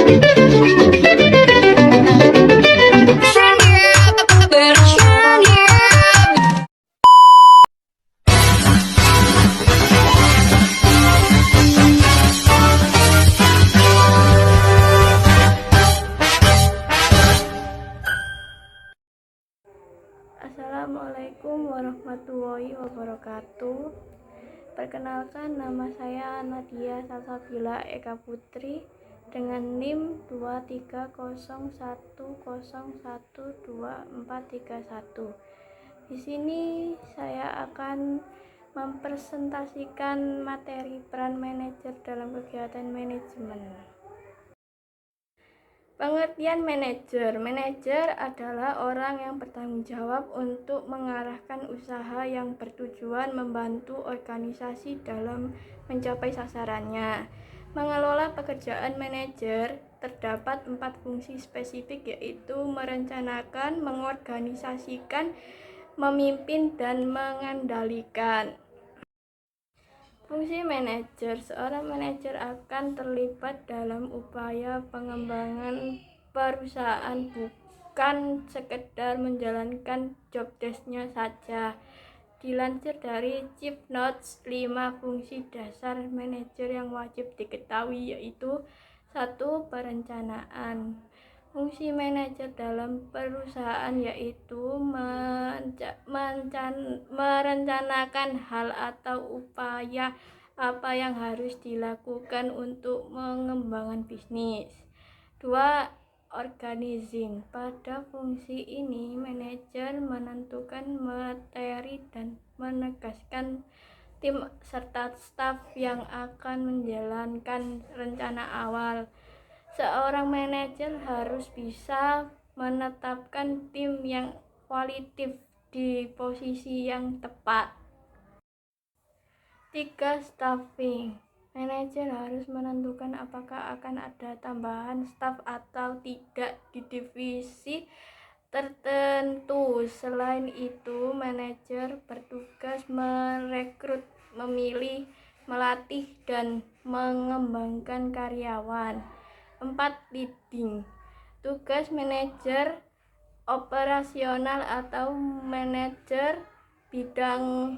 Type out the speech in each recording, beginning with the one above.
Assalamualaikum warahmatullahi wabarakatuh. Perkenalkan, nama saya Nadia Salsabila Eka Putri dengan NIM 23010124431. Di sini saya akan mempresentasikan materi peran manajer dalam kegiatan manajemen. Pengertian manajer. Manajer adalah orang yang bertanggung jawab untuk mengarahkan usaha yang bertujuan membantu organisasi dalam mencapai sasarannya. Mengelola pekerjaan manajer terdapat 4 fungsi spesifik, yaitu merencanakan, mengorganisasikan, memimpin, dan mengendalikan. Fungsi manajer. Seorang manajer akan terlibat dalam upaya pengembangan perusahaan, bukan sekedar menjalankan job desk-nya saja. Dilansir dari Chief Notes, 5 fungsi dasar manajer yang wajib diketahui, yaitu 1. Perencanaan. Fungsi manajer dalam perusahaan yaitu merencanakan hal atau upaya apa yang harus dilakukan untuk mengembangkan bisnis. 2. Organizing. Pada fungsi ini, manajer menentukan materi dan menegaskan tim serta staf yang akan menjalankan rencana awal. Seorang manajer harus bisa menetapkan tim yang kualitatif di posisi yang tepat. 3. Staffing. Manajer harus menentukan apakah akan ada tambahan staf atau tidak di divisi tertentu. Selain itu, manajer bertugas merekrut, memilih, melatih, dan mengembangkan karyawan. 4. Leading. Tugas manajer operasional atau manajer bidang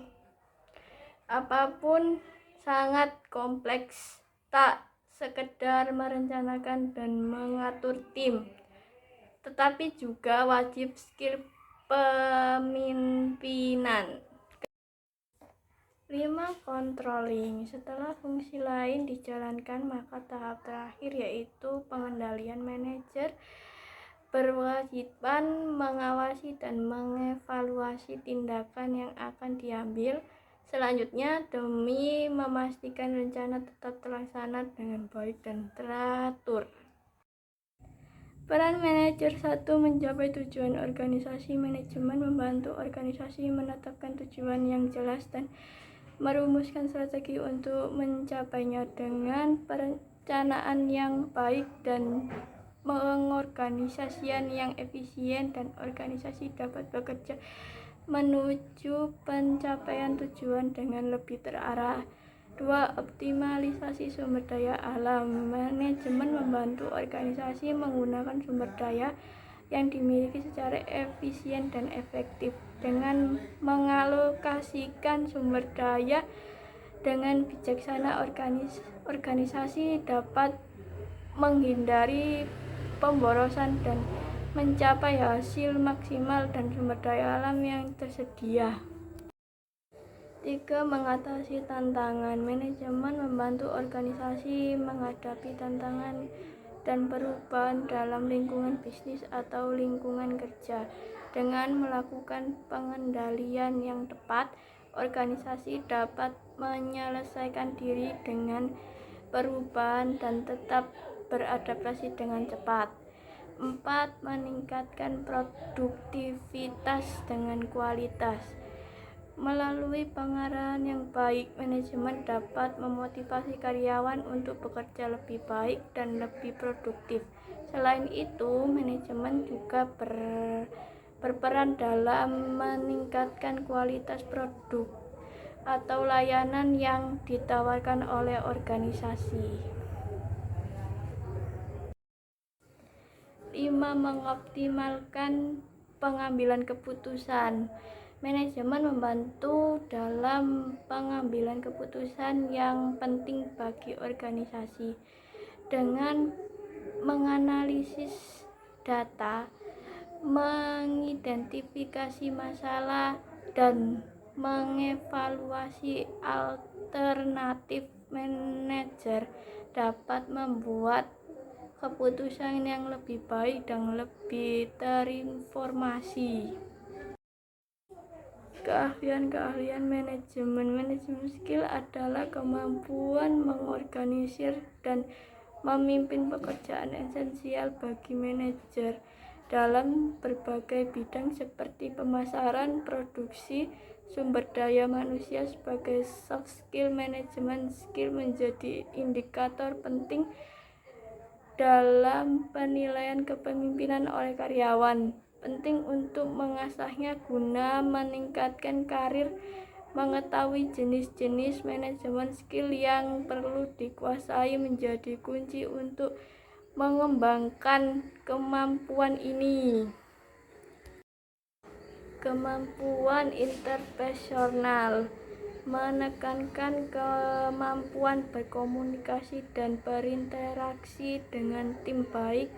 apapun sangat kompleks, tak sekedar merencanakan dan mengatur tim, tetapi juga wajib skill pemimpinan. 5. Controlling. Setelah fungsi lain dijalankan, maka tahap terakhir yaitu pengendalian. Manajer berkewajiban mengawasi dan mengevaluasi tindakan yang akan diambil selanjutnya demi memastikan rencana tetap terlaksana dengan baik dan teratur. Peran manajer. 1. Mencapai tujuan organisasi. Manajemen membantu organisasi menetapkan tujuan yang jelas dan merumuskan strategi untuk mencapainya. Dengan perencanaan yang baik dan pengorganisasian yang efisien, dan organisasi dapat bekerja menuju pencapaian tujuan dengan lebih terarah. 2. Optimalisasi sumber daya alam. Manajemen membantu organisasi menggunakan sumber daya yang dimiliki secara efisien dan efektif. Dengan mengalokasikan sumber daya dengan bijaksana, organisasi dapat menghindari pemborosan dan mencapai hasil maksimal dan sumber daya alam yang tersedia. 3. Mengatasi tantangan. Manajemen membantu organisasi menghadapi tantangan dan perubahan dalam lingkungan bisnis atau lingkungan kerja. Dengan melakukan pengendalian yang tepat, organisasi dapat menyelesaikan diri dengan perubahan dan tetap beradaptasi dengan cepat. 4. Meningkatkan produktivitas dengan kualitas. Melalui pengarahan yang baik, manajemen dapat memotivasi karyawan untuk bekerja lebih baik dan lebih produktif. Selain itu, manajemen juga berperan dalam meningkatkan kualitas produk atau layanan yang ditawarkan oleh organisasi. mengoptimalkan pengambilan keputusan. Manajemen membantu dalam pengambilan keputusan yang penting bagi organisasi dengan menganalisis data, mengidentifikasi masalah, dan mengevaluasi alternatif. Manajer dapat membuat keputusan yang lebih baik dan lebih terinformasi. Keahlian manajemen skill adalah kemampuan mengorganisir dan memimpin pekerjaan esensial bagi manajer dalam berbagai bidang seperti pemasaran, produksi, sumber daya manusia. Sebagai soft skill, manajemen skill menjadi indikator penting dalam penilaian kepemimpinan oleh karyawan. Penting untuk mengasahnya guna meningkatkan karir. Mengetahui jenis-jenis manajemen skill yang perlu dikuasai menjadi kunci untuk mengembangkan kemampuan ini. Kemampuan interpersonal menekankan kemampuan berkomunikasi dan berinteraksi dengan tim baik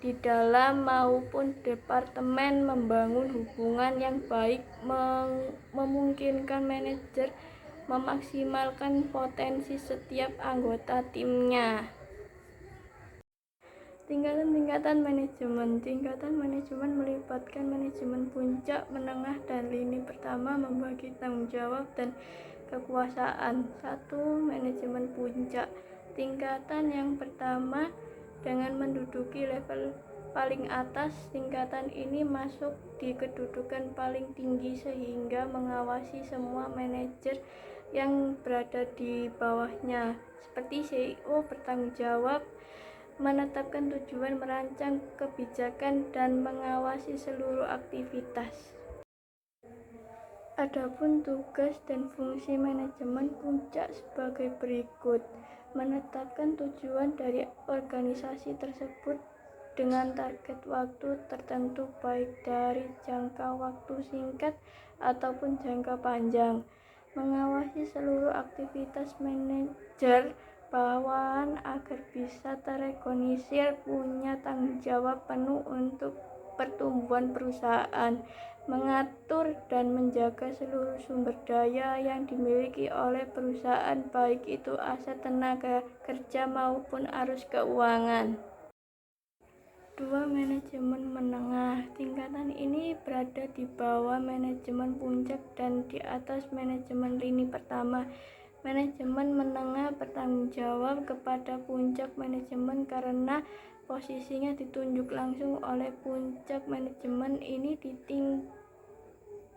di dalam maupun departemen. Membangun hubungan yang baik memungkinkan manajer memaksimalkan potensi setiap anggota timnya. Tingkatan manajemen melibatkan manajemen puncak, menengah, dan lini. Pertama, membagi tanggung jawab dan kekuasaan. 1. Manajemen puncak. Tingkatan yang pertama dengan menduduki level paling atas. Tingkatan ini masuk di kedudukan paling tinggi sehingga mengawasi semua manajer yang berada di bawahnya. Seperti CEO bertanggung jawab menetapkan tujuan, merancang kebijakan, dan mengawasi seluruh aktivitas. Adapun tugas dan fungsi manajemen puncak sebagai berikut: menetapkan tujuan dari organisasi tersebut dengan target waktu tertentu baik dari jangka waktu singkat ataupun jangka panjang. Mengawasi seluruh aktivitas manajer bawahan agar bisa terorganisir, punya tanggung jawab penuh untuk pertumbuhan perusahaan. Mengatur dan menjaga seluruh sumber daya yang dimiliki oleh perusahaan, baik itu aset tenaga kerja maupun arus keuangan. 2. Manajemen menengah. Tingkatan ini berada di bawah manajemen puncak dan di atas manajemen lini pertama. Manajemen menengah bertanggung jawab kepada puncak manajemen karena posisinya ditunjuk langsung oleh puncak manajemen ini.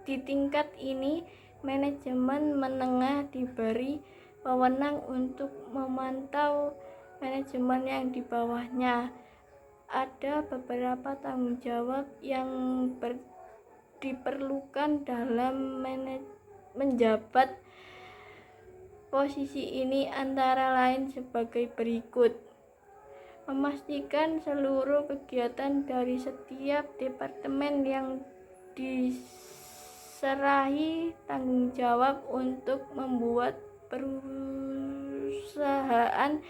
Di tingkat ini, manajemen menengah diberi wewenang untuk memantau manajemen yang di bawahnya. Ada beberapa tanggung jawab yang diperlukan dalam menjabat posisi ini, antara lain sebagai berikut: memastikan seluruh kegiatan dari setiap departemen yang diserahi tanggung jawab untuk membuat perusahaan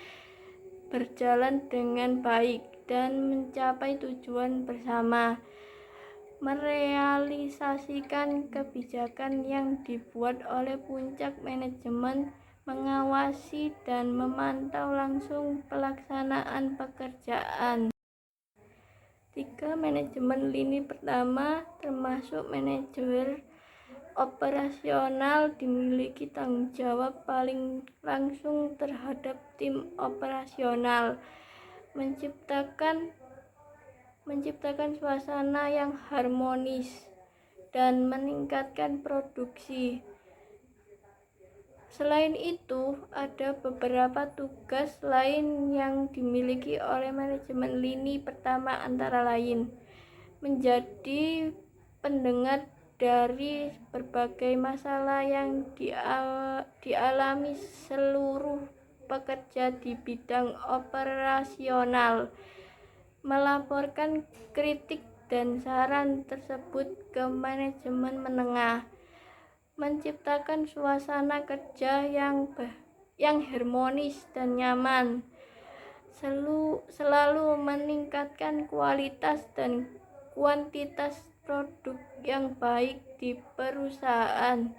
berjalan dengan baik dan mencapai tujuan bersama. Merealisasikan kebijakan yang dibuat oleh puncak manajemen, mengawasi dan memantau langsung pelaksanaan pekerjaan. 3. Manajemen lini pertama termasuk manajer operasional dimiliki tanggung jawab paling langsung terhadap tim operasional, menciptakan suasana yang harmonis dan meningkatkan produksi. Selain itu, ada beberapa tugas lain yang dimiliki oleh manajemen lini pertama, antara lain menjadi pendengar dari berbagai masalah yang dialami seluruh pekerja di bidang operasional, melaporkan kritik dan saran tersebut ke manajemen menengah, menciptakan suasana kerja yang harmonis dan nyaman, selalu meningkatkan kualitas dan kuantitas produk yang baik di perusahaan,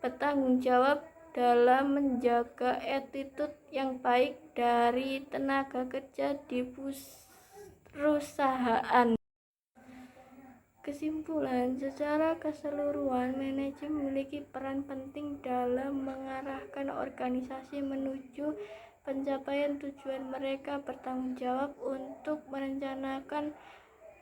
bertanggung jawab dalam menjaga attitude yang baik dari tenaga kerja di perusahaan. Kesimpulan, secara keseluruhan manajemen memiliki peran penting dalam mengarahkan organisasi menuju pencapaian tujuan. Mereka bertanggung jawab untuk merencanakan,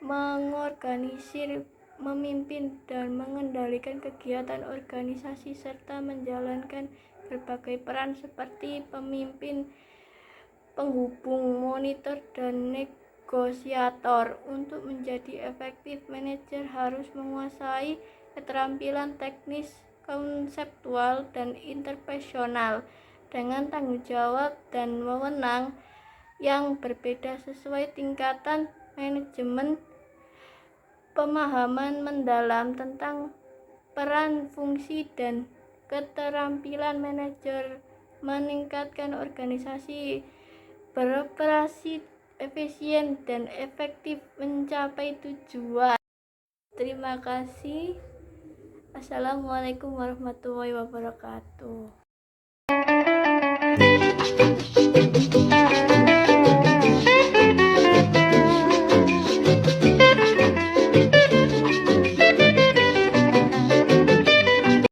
mengorganisir, memimpin, dan mengendalikan kegiatan organisasi serta menjalankan berbagai peran seperti pemimpin, penghubung, monitor, dan negosiator. Untuk menjadi efektif, manajer harus menguasai keterampilan teknis, konseptual, dan interpersonal dengan tanggung jawab dan wewenang yang berbeda sesuai tingkatan manajemen. Pemahaman mendalam tentang peran, fungsi, dan keterampilan manajer meningkatkan organisasi beroperasi efisien dan efektif mencapai tujuan. Terima kasih. Assalamualaikum warahmatullahi wabarakatuh.